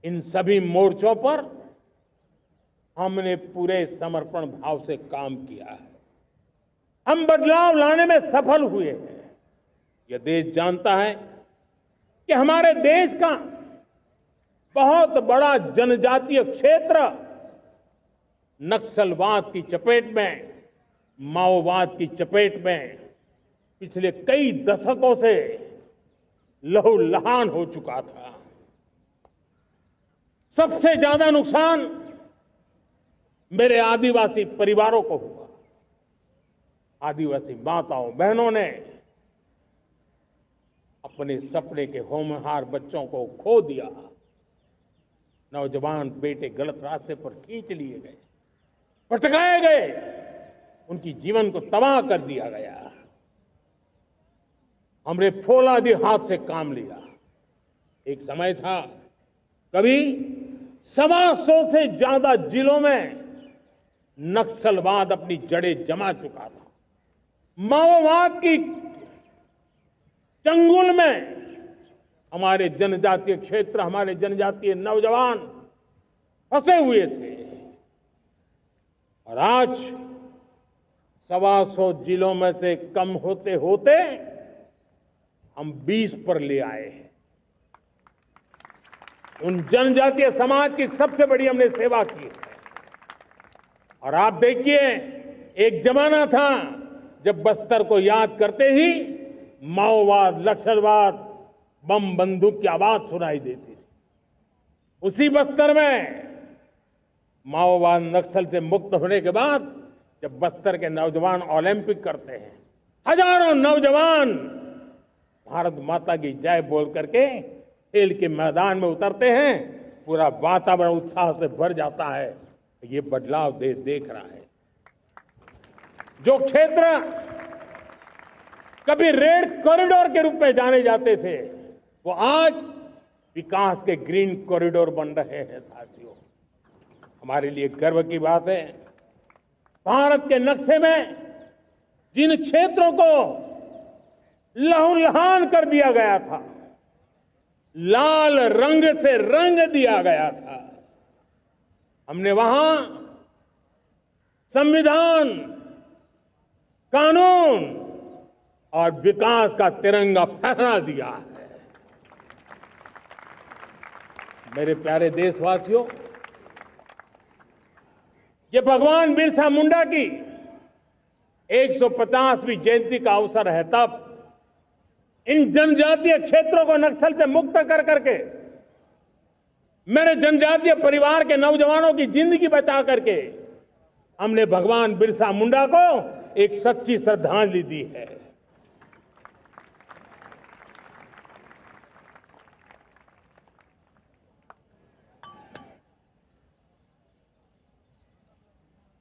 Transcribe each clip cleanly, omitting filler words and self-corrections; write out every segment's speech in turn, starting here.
इन सभी मोर्चों पर हमने पूरे समर्पण भाव से काम किया है। हम बदलाव लाने में सफल हुए हैं। यह देश जानता है कि हमारे देश का बहुत बड़ा जनजातीय क्षेत्र नक्सलवाद की चपेट में, माओवाद की चपेट में पिछले कई दशकों से लहूलुहान हो चुका था। सबसे ज्यादा नुकसान मेरे आदिवासी परिवारों को हुआ। आदिवासी माताओं बहनों ने अपने सपने के होनहार बच्चों को खो दिया। नौजवान बेटे गलत रास्ते पर खींच लिए गए, भटकाए गए, उनकी जीवन को तबाह कर दिया गया। हमने फौलादी हाथ से काम लिया। एक समय था कभी 125 से ज्यादा जिलों में नक्सलवाद अपनी जड़ें जमा चुका था। माओवाद की चंगुल में हमारे जनजातीय क्षेत्र, हमारे जनजातीय नौजवान फंसे हुए थे और आज 125 जिलों में से कम होते होते हम 20 पर ले आए हैं। उन जनजातीय समाज की सबसे बड़ी हमने सेवा की है। और आप देखिए, एक जमाना था जब बस्तर को याद करते ही माओवाद, नक्सलवाद, बम बंदूक की आवाज सुनाई देती थी। उसी बस्तर में माओवाद नक्सल से मुक्त होने के बाद जब बस्तर के नौजवान ओलंपिक करते हैं, हजारों नौजवान भारत माता की जय बोल करके खेल के मैदान में उतरते हैं, पूरा वातावरण उत्साह से भर जाता है। ये बदलाव देश देख रहा है। जो क्षेत्र कभी रेड कॉरिडोर के रूप में जाने जाते थे, वो आज विकास के ग्रीन कॉरिडोर बन रहे हैं। साथियों, हमारे लिए गर्व की बात है, भारत के नक्शे में जिन क्षेत्रों को लहूलुहान कर दिया गया था, लाल रंग से रंग दिया गया था, हमने वहां संविधान, कानून और विकास का तिरंगा फहरा दिया है। मेरे प्यारे देशवासियों, ये भगवान बिरसा मुंडा की 150वीं जयंती का अवसर है। तब इन जनजातीय क्षेत्रों को नक्सल से मुक्त कर करके, मेरे जनजातीय परिवार के नौजवानों की जिंदगी बचा करके हमने भगवान बिरसा मुंडा को एक सच्ची श्रद्धांजलि दी है।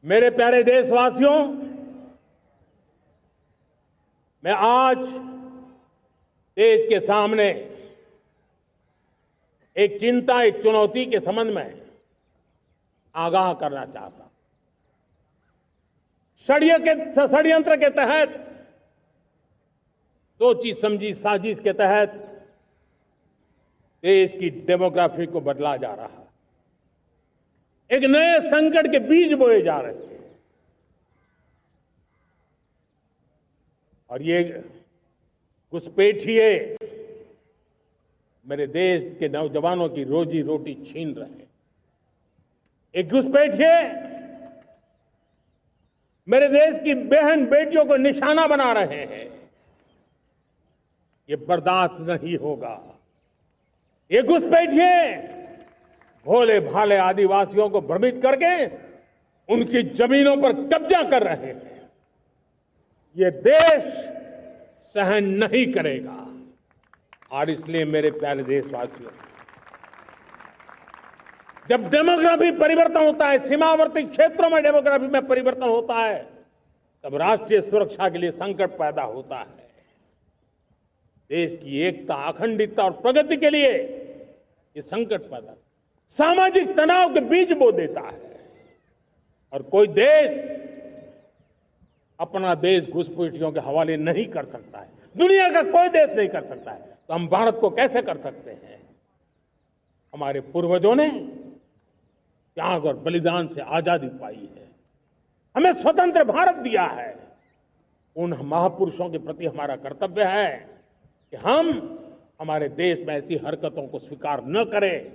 मेरे प्यारे देशवासियों, मैं आज देश के सामने एक चिंता, एक चुनौती के संबंध में आगाह करना चाहता हूं। षड्यंत्र के तहत, सोची समझी साजिश के तहत देश की डेमोग्राफी को बदला जा रहा है। एक नए संकट के बीज बोए जा रहे हैं और ये घुसपैठिए मेरे देश के नौजवानों की रोजी रोटी छीन रहे हैं। एक घुसपैठिए मेरे देश की बहन बेटियों को निशाना बना रहे हैं। ये बर्दाश्त नहीं होगा। ये घुसपैठिए भोले भाले आदिवासियों को भ्रमित करके उनकी जमीनों पर कब्जा कर रहे हैं। ये देश सहन नहीं करेगा। और इसलिए मेरे प्यारे देशवासियों, जब डेमोग्राफी परिवर्तन होता है, सीमावर्ती क्षेत्रों में डेमोग्राफी में परिवर्तन होता है, तब राष्ट्रीय सुरक्षा के लिए संकट पैदा होता है। देश की एकता, अखंडता और प्रगति के लिए ये संकट पैदा, सामाजिक तनाव के बीज बो देता है। और कोई देश अपना देश घुसपैठियों के हवाले नहीं कर सकता है। दुनिया का कोई देश नहीं कर सकता है, तो हम भारत को कैसे कर सकते हैं? हमारे पूर्वजों ने त्याग और बलिदान से आजादी पाई है, हमें स्वतंत्र भारत दिया है। उन महापुरुषों के प्रति हमारा कर्तव्य है कि हम हमारे देश में ऐसी हरकतों को स्वीकार न करें।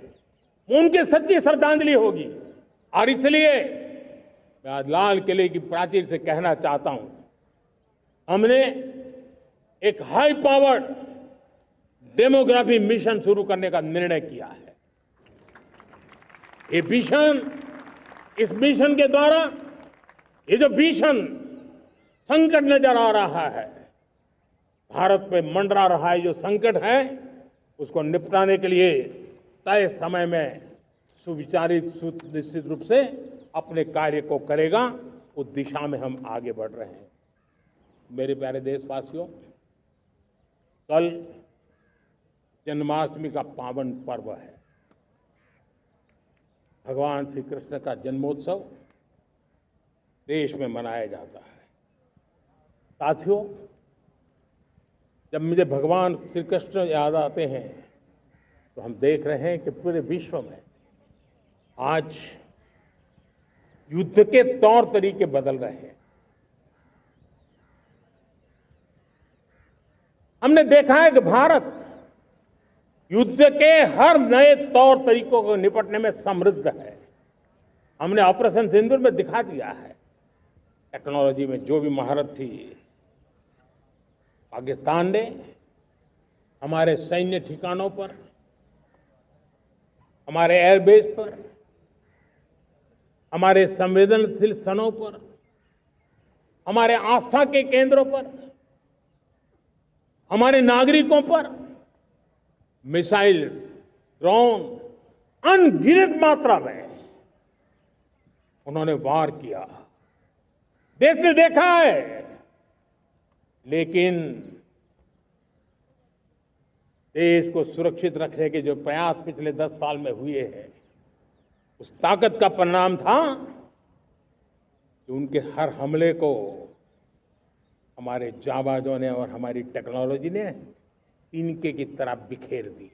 उनकी सच्ची श्रद्धांजलि होगी। और इसलिए मैं आज लाल किले की प्राचीर से कहना चाहता हूं, हमने एक हाई पावर्ड डेमोग्राफी मिशन शुरू करने का निर्णय किया है। ये मिशन, इस मिशन के द्वारा ये जो भीषण संकट नजर आ रहा है, भारत पे मंडरा रहा है जो संकट है, उसको निपटाने के लिए तय समय में सुविचारित सुनिश्चित रूप से अपने कार्य को करेगा। उस दिशा में हम आगे बढ़ रहे हैं। मेरे प्यारे देशवासियों, कल जन्माष्टमी का पावन पर्व है। भगवान श्री कृष्ण का जन्मोत्सव देश में मनाया जाता है। साथियों, जब मुझे भगवान श्री कृष्ण याद आते हैं तो हम देख रहे हैं कि पूरे विश्व में आज युद्ध के तौर तरीके बदल रहे हैं। हमने देखा है कि भारत युद्ध के हर नए तौर तरीकों को निपटने में समृद्ध है। हमने ऑपरेशन सिंदूर में दिखा दिया है। टेक्नोलॉजी में जो भी महारत थी, पाकिस्तान ने हमारे सैन्य ठिकानों पर, हमारे एयरबेस पर, हमारे संवेदनशील स्थानों पर, हमारे आस्था के केंद्रों पर, हमारे नागरिकों पर मिसाइल्स, ड्रोन अनगिनत मात्रा में उन्होंने वार किया। देश ने देखा है, लेकिन देश को सुरक्षित रखने के जो प्रयास पिछले 10 साल में हुए हैं, उस ताकत का परिणाम था कि उनके हर हमले को हमारे जाबाजों ने और हमारी टेक्नोलॉजी ने तिनके की तरह बिखेर दी।